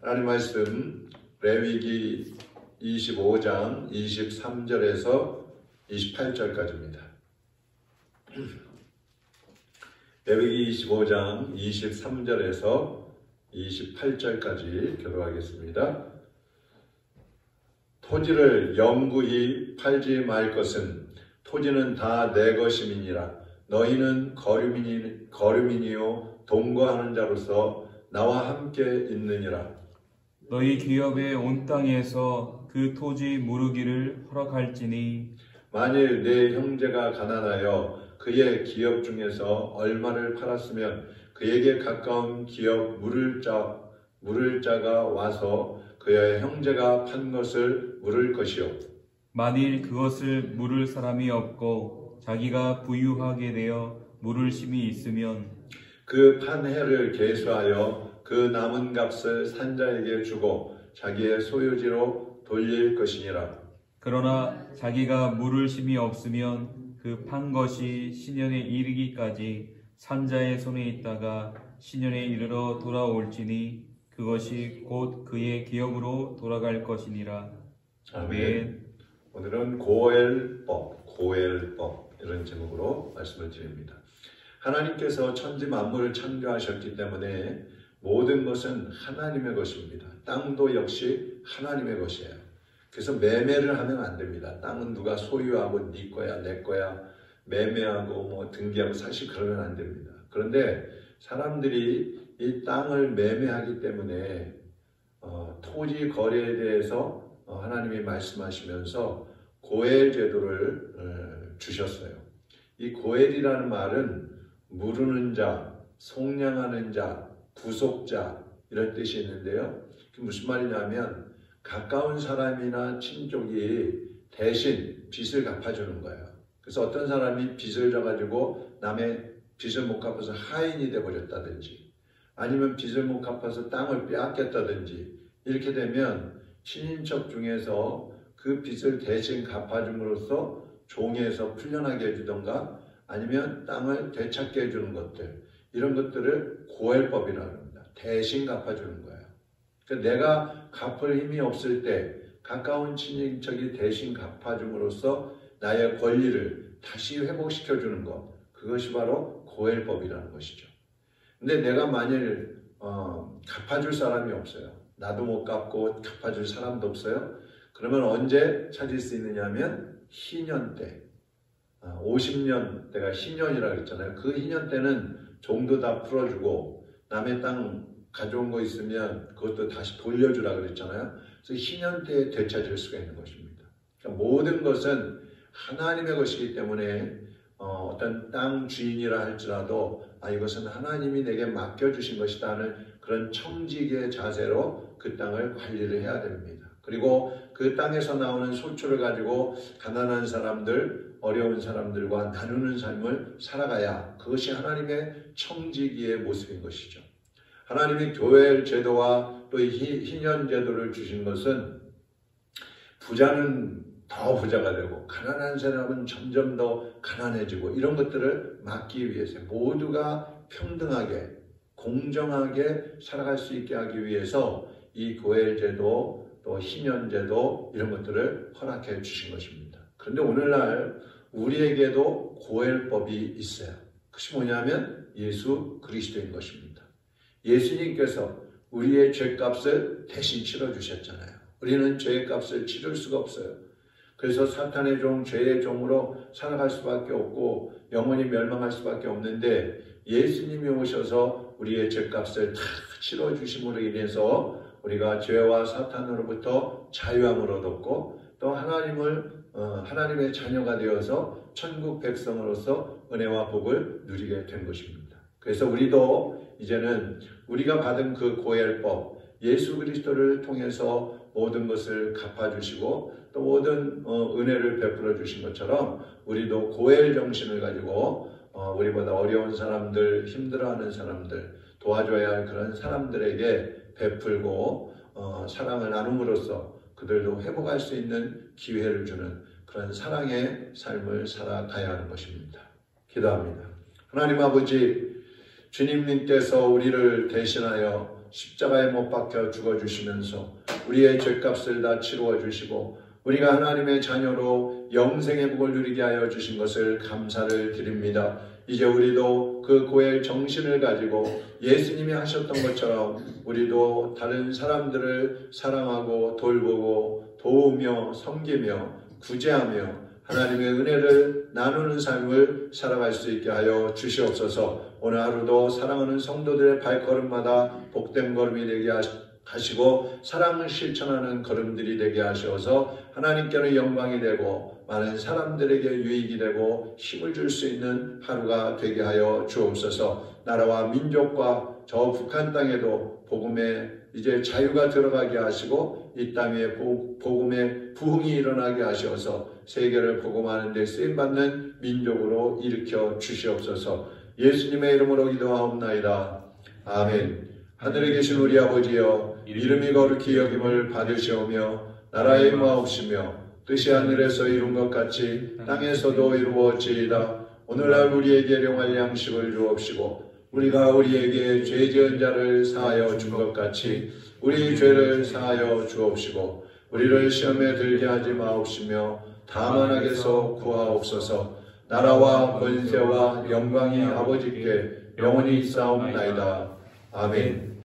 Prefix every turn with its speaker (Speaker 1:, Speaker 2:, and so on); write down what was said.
Speaker 1: 하나님 말씀 레위기 25장 23절에서 28절까지입니다. 레위기 25장 23절에서 28절까지 교도하겠습니다. 토지를 영구히 팔지 말 것은 토지는 다 내 것임이니라. 너희는 거류민이요 동거하는 자로서 나와 함께 있느니라.
Speaker 2: 너희 기업의 온 땅에서 그 토지 무르기를 허락할지니
Speaker 1: 만일 내 형제가 가난하여 그의 기업 중에서 얼마를 팔았으면 그에게 가까운 기업 물을 자가 와서 그의 형제가 판 것을 물을 것이요.
Speaker 2: 만일 그것을 물을 사람이 없고 자기가 부유하게 되어 물을 심이 있으면
Speaker 1: 그 판 해를 계수하여 그 남은 값을 산자에게 주고 자기의 소유지로 돌릴 것이니라.
Speaker 2: 그러나 자기가 물을 심이 없으면 그 판 것이 신년에 이르기까지 산자의 손에 있다가 신년에 이르러 돌아올지니 그것이 곧 그의 기업으로 돌아갈 것이니라. 아멘.
Speaker 1: 오늘은 고엘법 이런 제목으로 말씀을 드립니다. 하나님께서 천지 만물을 창조하셨기 때문에 모든 것은 하나님의 것입니다. 땅도 역시 하나님의 것이에요. 그래서 매매를 하면 안 됩니다. 땅은 누가 소유하고 네 거야 내 거야 매매하고 등기하고 사실 그러면 안 됩니다. 그런데 사람들이 이 땅을 매매하기 때문에 토지 거래에 대해서 하나님이 말씀하시면서 고엘 제도를 주셨어요. 이 고엘이라는 말은 무르는 자, 속량하는 자, 부속자 이런 뜻이 있는데요. 그게 무슨 말이냐면 가까운 사람이나 친족이 대신 빚을 갚아주는 거예요. 그래서 어떤 사람이 빚을 져가지고 남의 빚을 못 갚아서 하인이 돼버렸다든지 아니면 빚을 못 갚아서 땅을 빼앗겼다든지 이렇게 되면 친인척 중에서 그 빚을 대신 갚아줌으로써 종에서 풀려나게 해주던가 아니면 땅을 되찾게 해주는 것들 이런 것들을 고엘법이라고 합니다. 대신 갚아주는 거예요. 그러니까 내가 갚을 힘이 없을 때 가까운 친인척이 대신 갚아줌으로써 나의 권리를 다시 회복시켜주는 것 그것이 바로 고엘법이라는 것이죠. 근데 내가 만일 갚아줄 사람이 없어요. 나도 못 갚고 갚아줄 사람도 없어요. 그러면 언제 찾을 수 있느냐 하면 희년 때 50년 때가 희년이라고 했잖아요. 그 희년 때는 종도 다 풀어주고 남의 땅 가져온 거 있으면 그것도 다시 돌려주라 그랬잖아요. 그래서 희년 때에 되찾을 수가 있는 것입니다. 그러니까 모든 것은 하나님의 것이기 때문에 어떤 땅 주인이라 할지라도 이것은 하나님이 내게 맡겨주신 것이다 하는 그런 청지기의 자세로 그 땅을 관리를 해야 됩니다. 그리고 그 땅에서 나오는 소출을 가지고 가난한 사람들, 어려운 사람들과 나누는 삶을 살아가야 그것이 하나님의 청지기의 모습인 것이죠. 하나님이 교회 제도와 또 희년 제도를 주신 것은 부자는 더 부자가 되고 가난한 사람은 점점 더 가난해지고 이런 것들을 막기 위해서 모두가 평등하게 공정하게 살아갈 수 있게 하기 위해서 이 고엘 제도 또 희년 제도 이런 것들을 허락해 주신 것입니다. 그런데 오늘날 우리에게도 고엘법이 있어요. 그것이 뭐냐면 예수 그리스도인 것입니다. 예수님께서 우리의 죄값을 대신 치러주셨잖아요. 우리는 죄의 값을 치를 수가 없어요. 그래서 사탄의 종, 죄의 종으로 살아갈 수밖에 없고 영원히 멸망할 수밖에 없는데 예수님이 오셔서 우리의 죄값을 다 치러주심으로 인해서 우리가 죄와 사탄으로부터 자유함을 얻었고 또 하나님의 자녀가 되어서 천국 백성으로서 은혜와 복을 누리게 된 것입니다. 그래서 우리도 이제는 우리가 받은 그 고엘법 예수 그리스도를 통해서 모든 것을 갚아주시고 또 모든 은혜를 베풀어 주신 것처럼 우리도 고엘 정신을 가지고 우리보다 어려운 사람들, 힘들어하는 사람들 도와줘야 할 그런 사람들에게 베풀고 사랑을 나눔으로써 그들도 회복할 수 있는 기회를 주는 그런 사랑의 삶을 살아가야 하는 것입니다. 기도합니다. 하나님 아버지, 주님께서 우리를 대신하여 십자가에 못 박혀 죽어주시면서 우리의 죄값을 다 치루어 주시고 우리가 하나님의 자녀로 영생의 복을 누리게 하여 주신 것을 감사를 드립니다. 이제 우리도 그 고엘 정신을 가지고 예수님이 하셨던 것처럼 우리도 다른 사람들을 사랑하고 돌보고 도우며 섬기며 구제하며 하나님의 은혜를 나누는 삶을 살아갈 수 있게 하여 주시옵소서. 오늘 하루도 사랑하는 성도들의 발걸음마다 복된 걸음이 되게 하시고 사랑을 실천하는 걸음들이 되게 하셔서 하나님께는 영광이 되고 많은 사람들에게 유익이 되고 힘을 줄 수 있는 하루가 되게 하여 주옵소서. 나라와 민족과 저 북한 땅에도 복음의 이제 자유가 들어가게 하시고 이 땅에 복음의 부흥이 일어나게 하셔서 세계를 복음하는 데 쓰임받는 민족으로 일으켜 주시옵소서. 예수님의 이름으로 기도하옵나이다. 아멘. 하늘에 계신 우리 아버지여, 이름이 거룩히 여김을 받으시오며 나라의 임하옵시며 뜻이 하늘에서 이룬 것 같이 땅에서도 이루어지이다. 오늘날 우리에게 일용할 양식을 주옵시고 우리가 우리에게 죄 지은 자를 사하여 준 것 같이 우리 죄를 사하여 주옵시고 우리를 시험에 들게 하지 마옵시며 다만 악에서 구하옵소서. 나라와 권세와 영광이 아버지께 영원히 있사옵나이다. 아멘.